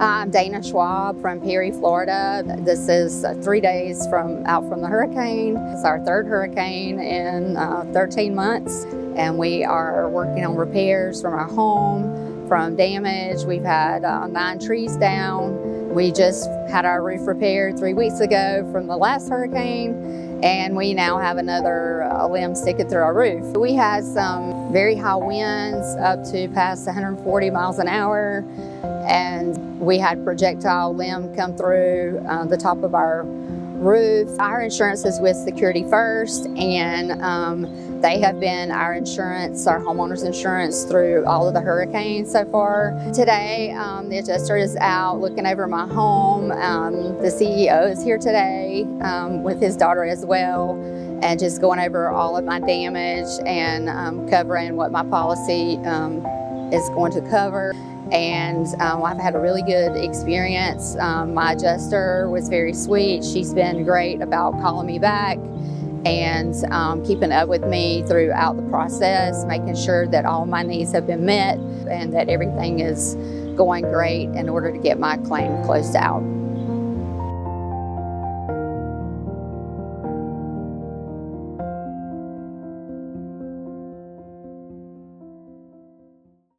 I'm Dana Schwab from Perry, Florida. This is 3 days out from the hurricane. It's our third hurricane in 13 months, and we are working on repairs from our home, from damage. We've had 9 trees down. We just had our roof repaired 3 weeks ago from the last hurricane, and we now have another limb sticking through our roof. We had some very high winds up to past 140 miles an hour, and we had projectile limb come through the top of our roof. Our insurance is with Security First, and they have been our insurance, our homeowners insurance, through all of the hurricanes so far. Today, the adjuster is out looking over my home. The CEO is here today with his daughter as well, and just going over all of my damage and covering what my policy is going to cover. And I've had a really good experience. My adjuster was very sweet. She's been great about calling me back and keeping up with me throughout the process, making sure that all my needs have been met and that everything is going great in order to get my claim closed out.